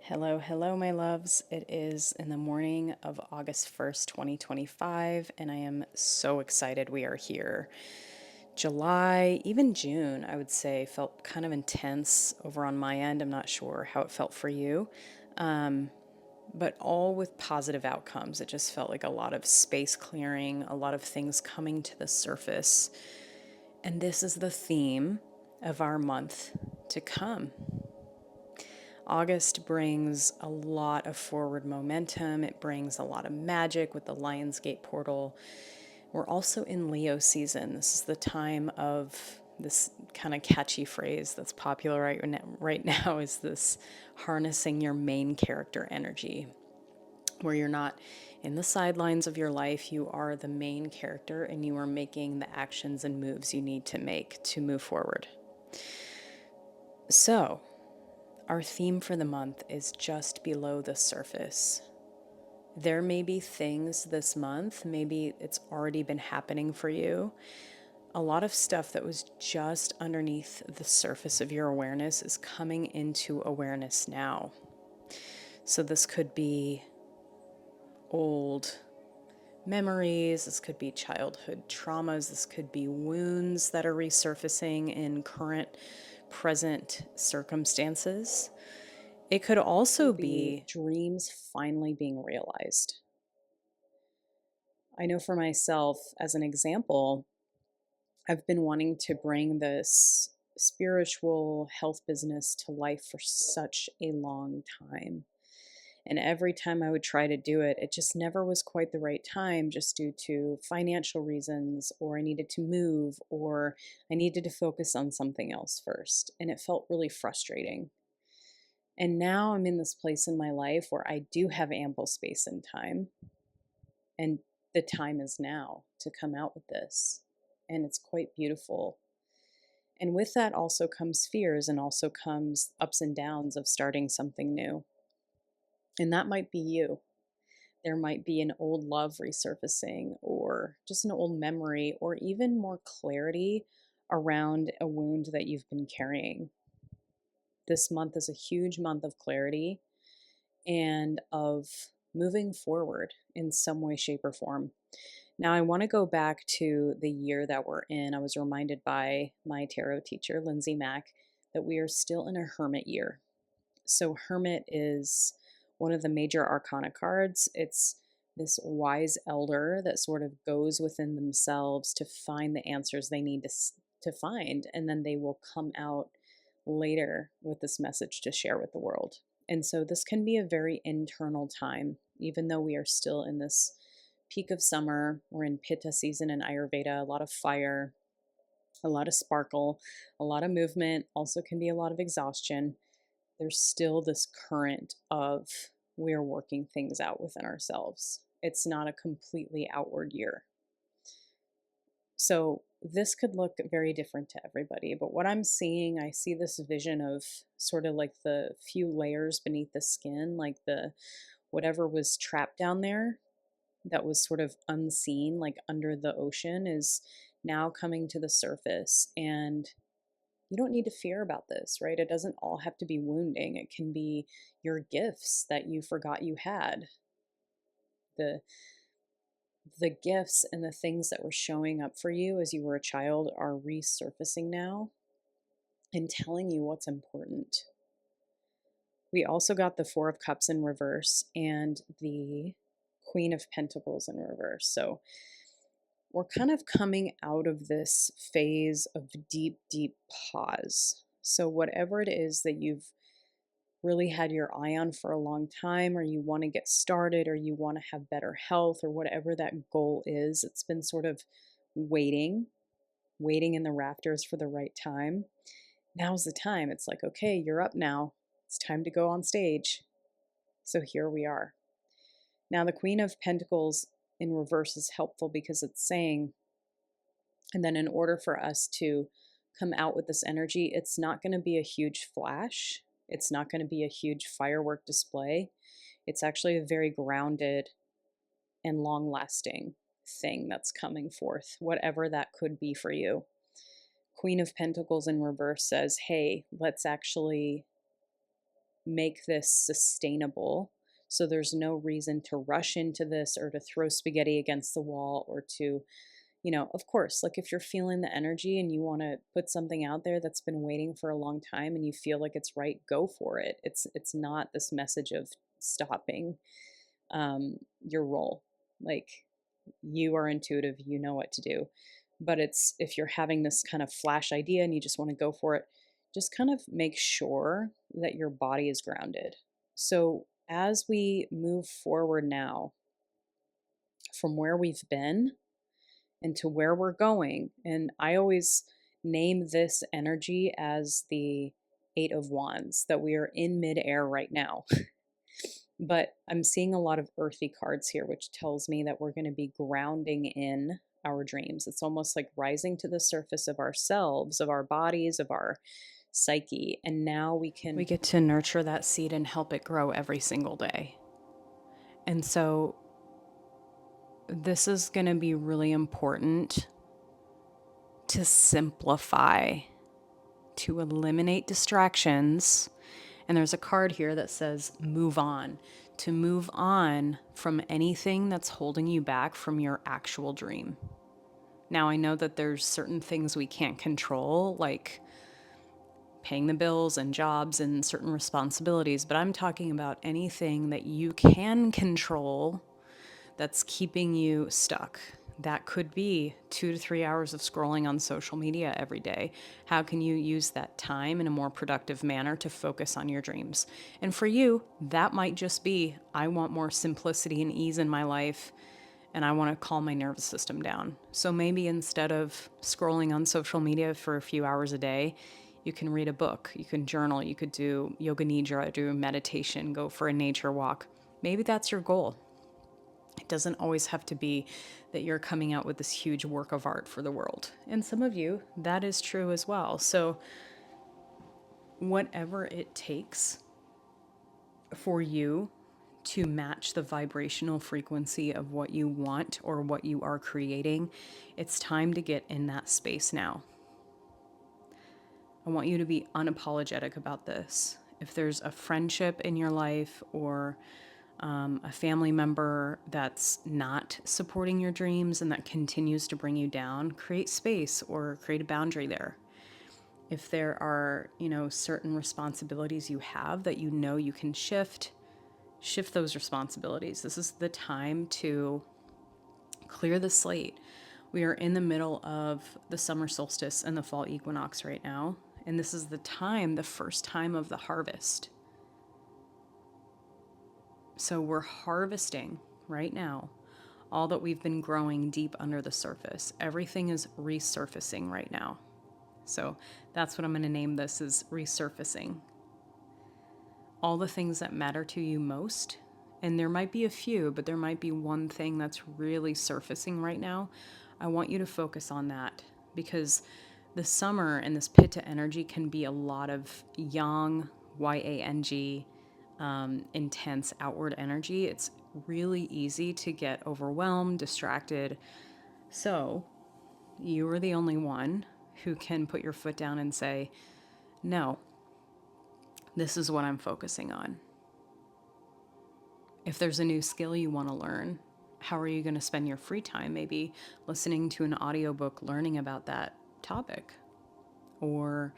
Hello, hello, my loves. It is in the morning of August 1st, 2025, and I am so excited we are here. July, even June, I would say, felt kind of intense over on my end. I'm not sure how it felt for you, um, but all with positive outcomes. It just felt like a lot of space clearing, a lot of things coming to the surface. And this is the theme of our month to come. August brings a lot of forward momentum. It brings a lot of magic with the Lionsgate portal. We're also in Leo season. This is the time of this kind of catchy phrase that's popular right now is this harnessing your main character energy, where you're not in the sidelines of your life. You are the main character and you are making the actions and moves you need to make to move forward. So, our theme for the month is just below the surface. There may be things this month, maybe it's already been happening for you. A lot of stuff that was just underneath the surface of your awareness is coming into awareness now. So this could be old memories, this could be childhood traumas, this could be wounds that are resurfacing in current, present circumstances. It could also be dreams finally being realized. I know for myself, as an example, I've been wanting to bring this spiritual health business to life for such a long time. And every time I would try to do it, it just never was quite the right time, just due to financial reasons, or I needed to move, or I needed to focus on something else first. And it felt really frustrating. And now I'm in this place in my life where I do have ample space and time. And the time is now to come out with this. And it's quite beautiful. And with that also comes fears and also comes ups and downs of starting something new. And that might be you. There might be an old love resurfacing, or just an old memory, or even more clarity around a wound that you've been carrying. This month is a huge month of clarity and of moving forward in some way, shape, or form. Now, I want to go back to the year that we're in. I was reminded by my tarot teacher, Lindsay Mack, that we are still in a hermit year. So, hermit is one of the major arcana cards. It's this wise elder that sort of goes within themselves to find the answers they need to find, and then they will come out later with this message to share with the world. And so this can be a very internal time, even though we are still in this peak of summer. We're in Pitta season in Ayurveda, a lot of fire, a lot of sparkle, a lot of movement, also can be a lot of exhaustion. There's still this current of we're working things out within ourselves. It's not a completely outward year. So this could look very different to everybody, but what I'm seeing, I see this vision of sort of like the few layers beneath the skin, like the whatever was trapped down there that was sort of unseen, like under the ocean, is now coming to the surface. And you don't need to fear about this, right? It doesn't all have to be wounding. It can be your gifts that you forgot you had. The the gifts and the things that were showing up for you as you were a child are resurfacing now and telling you what's important. We also got the Four of Cups in reverse and the Queen of Pentacles in reverse. So we're kind of coming out of this phase of deep, deep pause. So, whatever it is that you've really had your eye on for a long time, or you want to get started, or you want to have better health, or whatever that goal is, it's been sort of waiting in the rafters for the right time. Now's the time. It's like, okay, you're up now. It's time to go on stage. So here we are. Now, the Queen of Pentacles in reverse is helpful because it's saying, and then in order for us to come out with this energy, it's not going to be a huge flash. It's not going to be a huge firework display. It's actually a very grounded and long lasting thing that's coming forth, whatever that could be for you. Queen of Pentacles in reverse says, hey, let's actually make this sustainable. So there's no reason to rush into this or to throw spaghetti against the wall or to, of course, like if you're feeling the energy and you want to put something out there that's been waiting for a long time and you feel like it's right, go for it. It's not this message of stopping your role. Like, you are intuitive, you know what to do. But it's, if you're having this kind of flash idea and you just want to go for it, just kind of make sure that your body is grounded. So as we move forward now from where we've been and to where we're going, and I always name this energy as the Eight of Wands, that we are in midair right now. But I'm seeing a lot of earthy cards here, which tells me that we're going to be grounding in our dreams. It's almost like rising to the surface of ourselves, of our bodies, of our psyche. And now we get to nurture that seed and help it grow every single day. And so this is going to be really important to simplify, to eliminate distractions. And there's a card here that says move on, to move on from anything that's holding you back from your actual dream. Now, I know that there's certain things we can't control, like paying the bills and jobs and certain responsibilities, but I'm talking about anything that you can control that's keeping you stuck. That could be 2 to 3 hours of scrolling on social media every day. How can you use that time in a more productive manner to focus on your dreams? And for you, that might just be, I want more simplicity and ease in my life, and I want to calm my nervous system down. So maybe instead of scrolling on social media for a few hours a day, you can read a book, you can journal, you could do yoga nidra, do meditation, go for a nature walk. Maybe that's your goal. It doesn't always have to be that you're coming out with this huge work of art for the world. And some of you, that is true as well. So whatever it takes for you to match the vibrational frequency of what you want or what you are creating, it's time to get in that space now. I want you to be unapologetic about this. If there's a friendship in your life or a family member that's not supporting your dreams and that continues to bring you down, create space or create a boundary there. If there are, certain responsibilities you have that you can shift those responsibilities. This is the time to clear the slate. We are in the middle of the summer solstice and the fall equinox right now, and this is the first time of the harvest. So we're harvesting right now all that we've been growing deep under the surface. Everything is resurfacing right now. So that's what I'm going to name this, is resurfacing. All the things that matter to you most, and there might be a few, but there might be one thing that's really surfacing right now. I want you to focus on that, because the summer and this pitta energy can be a lot of yang, yang, intense outward energy. It's really easy to get overwhelmed, distracted. So you are the only one who can put your foot down and say, no, this is what I'm focusing on. If there's a new skill you want to learn, how are you going to spend your free time? Maybe listening to an audiobook, learning about that topic, or,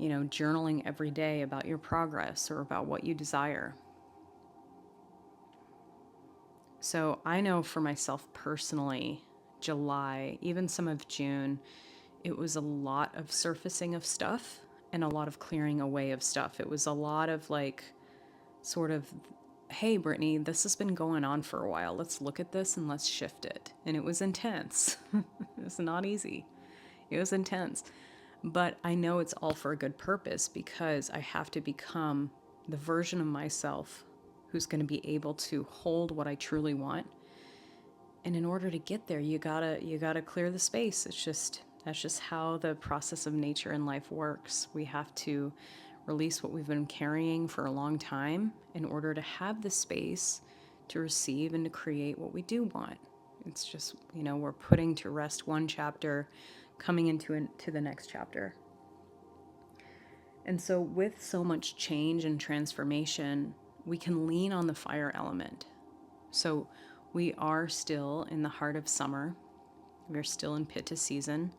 journaling every day about your progress or about what you desire. So I know for myself personally, July, even some of June, it was a lot of surfacing of stuff and a lot of clearing away of stuff. It was a lot of sort of, hey, Brittany, this has been going on for a while. Let's look at this and let's shift it. And it was intense. It was not easy. It was intense. But I know it's all for a good purpose, because I have to become the version of myself who's going to be able to hold what I truly want. And in order to get there, you gotta clear the space. That's just how the process of nature and life works. We have to release what we've been carrying for a long time in order to have the space to receive and to create what we do want. It's just, we're putting to rest one chapter, coming into the next chapter. And so, with so much change and transformation, we can lean on the fire element. So, we are still in the heart of summer. We're still in Pitta season.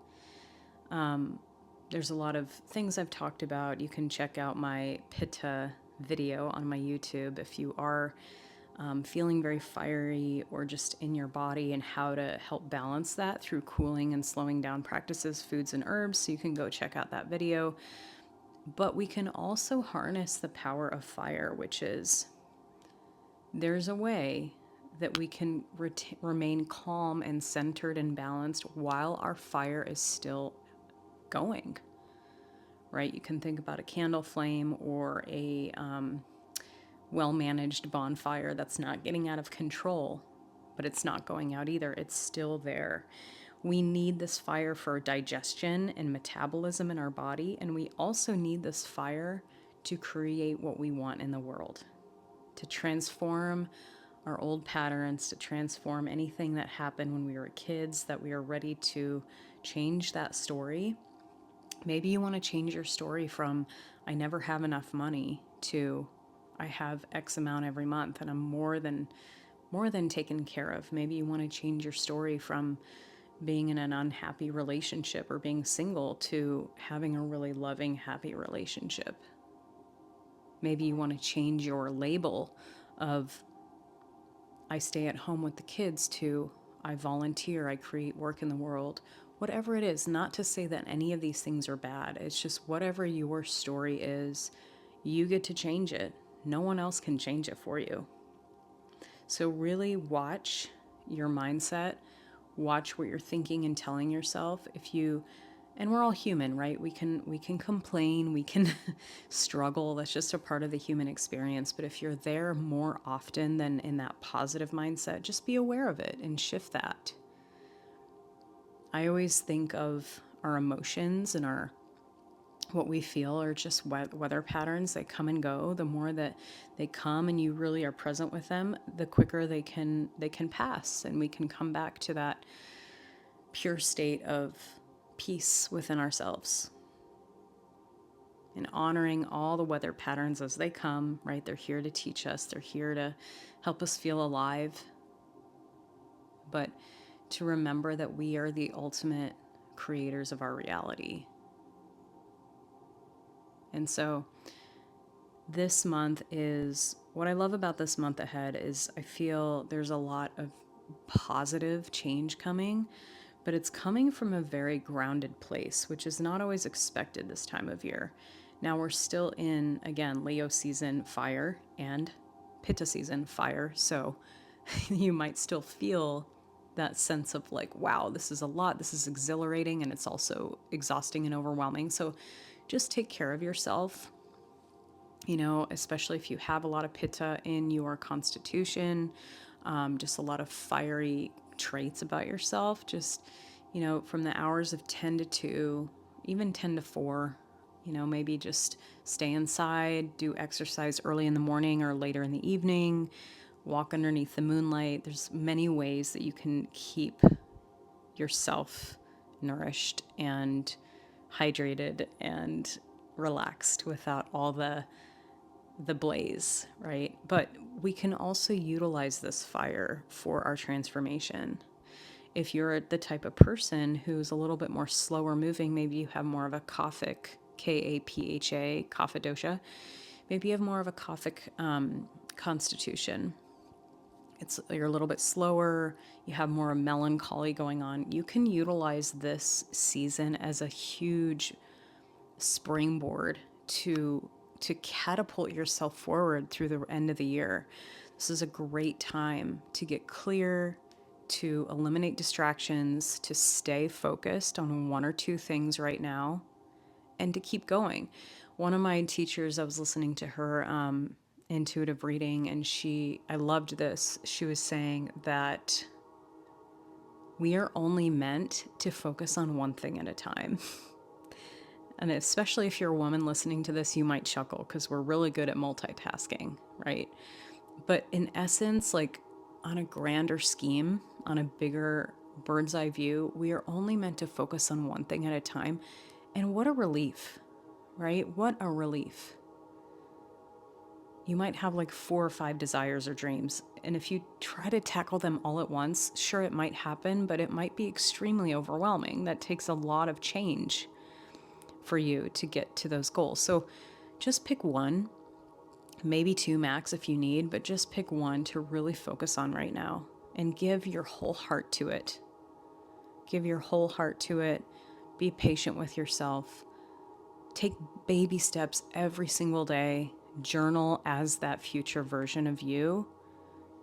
There's a lot of things I've talked about. You can check out my Pitta video on my YouTube if you are feeling very fiery or just in your body, and how to help balance that through cooling and slowing down practices, foods, and herbs. So you can go check out that video. But we can also harness the power of fire, which is there's a way that we can remain calm and centered and balanced while our fire is still going, right? You can think about a candle flame or a well-managed bonfire that's not getting out of control, but it's not going out either. It's still there. We need this fire for digestion and metabolism in our body, and we also need this fire to create what we want in the world, to transform our old patterns, to transform anything that happened when we were kids, that we are ready to change that story. Maybe you want to change your story from I never have enough money to I have X amount every month and I'm more than taken care of. Maybe you want to change your story from being in an unhappy relationship or being single to having a really loving, happy relationship. Maybe you want to change your label of I stay at home with the kids to I volunteer, I create work in the world. Whatever it is, not to say that any of these things are bad. It's just whatever your story is, you get to change it. No one else can change it for you. So really watch your mindset, watch what you're thinking and telling yourself. And we're all human, right? We can complain, we can struggle. That's just a part of the human experience. But if you're there more often than in that positive mindset, just be aware of it and shift that. I always think of our emotions and what we feel are just weather patterns. They come and go. The more that they come and you really are present with them, the quicker they can pass, and we can come back to that pure state of peace within ourselves. And honoring all the weather patterns as they come, right? They're here to teach us. They're here to help us feel alive. But to remember that we are the ultimate creators of our reality. And so this month is, what I love about this month ahead is I feel there's a lot of positive change coming, but it's coming from a very grounded place, which is not always expected this time of year. Now we're still in, again, Leo season fire and Pitta season fire. So you might still feel that sense of like, wow, this is a lot, this is exhilarating, and it's also exhausting and overwhelming. So just take care of yourself, especially if you have a lot of Pitta in your constitution, just a lot of fiery traits about yourself. Just, from the hours of 10 to 2, even 10 to 4, maybe just stay inside, do exercise early in the morning or later in the evening, walk underneath the moonlight. There's many ways that you can keep yourself nourished and hydrated and relaxed without all the blaze, right? But we can also utilize this fire for our transformation. If you're the type of person who's a little bit more slower moving, maybe you have more of a kaphic, Kapha, kapha dosha. Maybe you have more of a kaphic constitution. You're a little bit slower, you have more melancholy going on. You can utilize this season as a huge springboard to catapult yourself forward through the end of the year. This is a great time to get clear, to eliminate distractions, to stay focused on one or two things right now, and to keep going. One of my teachers, I was listening to her intuitive reading, and I loved this. She was saying that we are only meant to focus on one thing at a time. And especially if you're a woman listening to this, you might chuckle because we're really good at multitasking, right? But in essence, like on a grander scheme, on a bigger bird's eye view, we are only meant to focus on one thing at a time. And what a relief, right? What a relief. You might have like 4 or 5 desires or dreams. And if you try to tackle them all at once, sure, it might happen, but it might be extremely overwhelming. That takes a lot of change for you to get to those goals. So just pick one, maybe 2 max if you need, but just pick one to really focus on right now and give your whole heart to it. Give your whole heart to it. Be patient with yourself. Take baby steps every single day. Journal as that future version of you.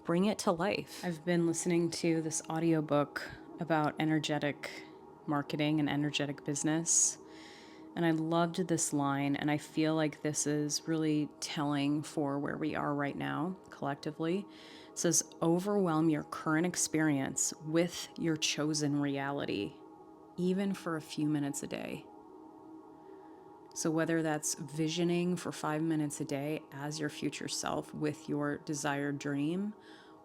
Bring it to life. I've been listening to this audiobook about energetic marketing and energetic business. And I loved this line, and I feel like this is really telling for where we are right now collectively. It says, overwhelm your current experience with your chosen reality, even for a few minutes a day. So whether that's visioning for 5 minutes a day as your future self with your desired dream,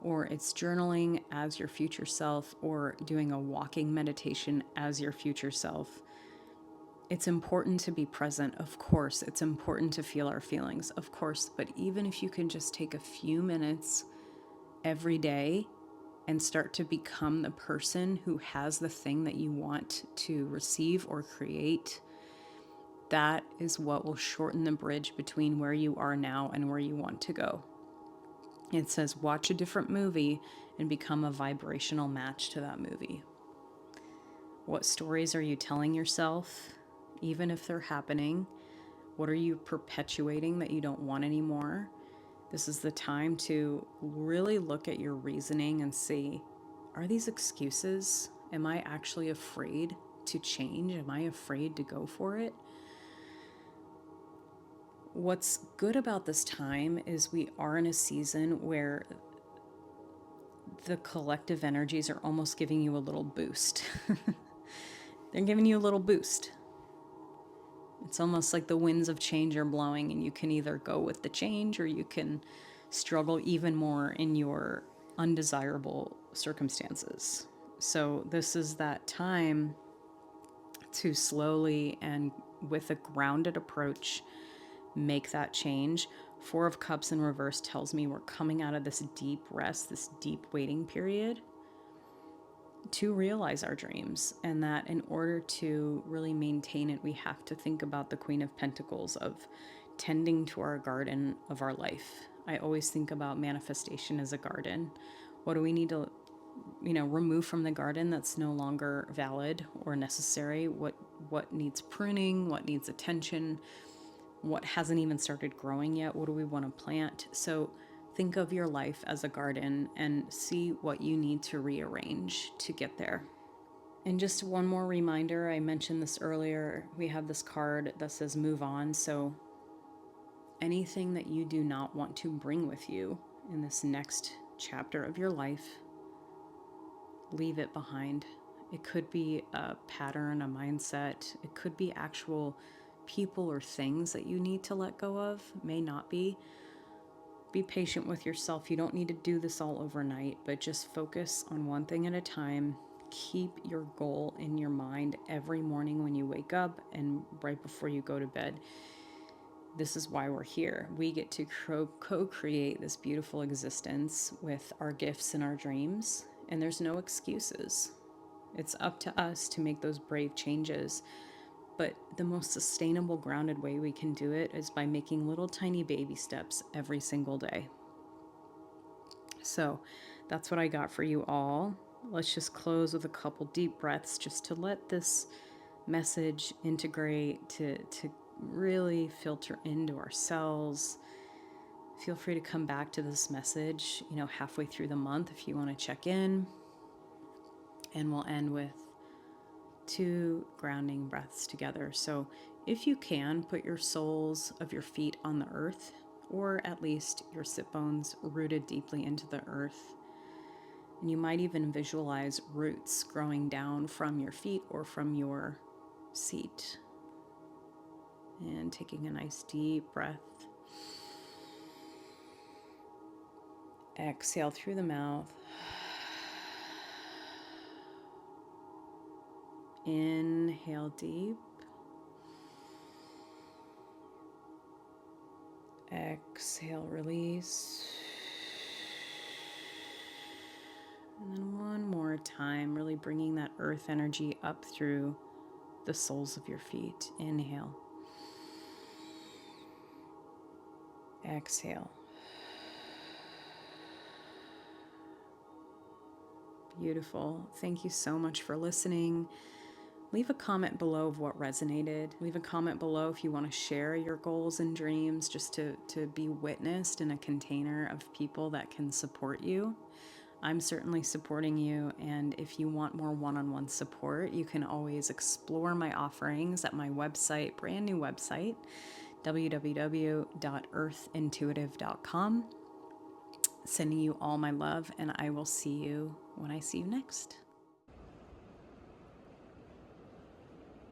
or it's journaling as your future self, or doing a walking meditation as your future self, it's important to be present, of course. It's important to feel our feelings, of course. But even if you can just take a few minutes every day and start to become the person who has the thing that you want to receive or create, that is what will shorten the bridge between where you are now and where you want to go. It says, watch a different movie and become a vibrational match to that movie. What stories are you telling yourself, even if they're happening? What are you perpetuating that you don't want anymore? This is the time to really look at your reasoning and see, are these excuses? Am I actually afraid to change? Am I afraid to go for it? What's good about this time is we are in a season where the collective energies are almost giving you a little boost. They're giving you a little boost. It's almost like the winds of change are blowing, and you can either go with the change or you can struggle even more in your undesirable circumstances. So this is that time to slowly and with a grounded approach make that change. 4 of Cups in reverse tells me we're coming out of this deep rest, this deep waiting period to realize our dreams, and that in order to really maintain it, we have to think about the Queen of Pentacles of tending to our garden of our life. I always think about manifestation as a garden. What do we need to, remove from the garden that's no longer valid or necessary? What needs pruning? What needs attention? What hasn't even started growing yet? What do we want to plant? So think of your life as a garden and see what you need to rearrange to get there. And just one more reminder, I mentioned this earlier, we have this card that says move on. So anything that you do not want to bring with you in this next chapter of your life, leave it behind. It could be a pattern, a mindset. It could be actual people or things that you need to let go of. May not be. Be patient with yourself. You don't need to do this all overnight, but just focus on one thing at a time. Keep your goal in your mind every morning when you wake up and right before you go to bed. This is why we're here. We get to co-create this beautiful existence with our gifts and our dreams, and there's no excuses. It's up to us to make those brave changes. But the most sustainable, grounded way we can do it is by making little tiny baby steps every single day. So that's what I got for you all. Let's just close with a couple deep breaths just to let this message integrate, to really filter into our cells. Feel free to come back to this message, halfway through the month if you want to check in. And we'll end with 2 grounding breaths together. So if you can, put your soles of your feet on the earth, or at least your sit bones rooted deeply into the earth. And you might even visualize roots growing down from your feet or from your seat. And taking a nice deep breath. Exhale through the mouth. Inhale deep. Exhale, release. And then one more time, really bringing that earth energy up through the soles of your feet. Inhale. Exhale. Beautiful. Thank you so much for listening. Leave a comment below of what resonated. Leave a comment below if you want to share your goals and dreams, just to be witnessed in a container of people that can support you. I'm certainly supporting you, and if you want more one-on-one support, you can always explore my offerings at my website, brand new website, www.earthintuitive.com. Sending you all my love, and I will see you when I see you next.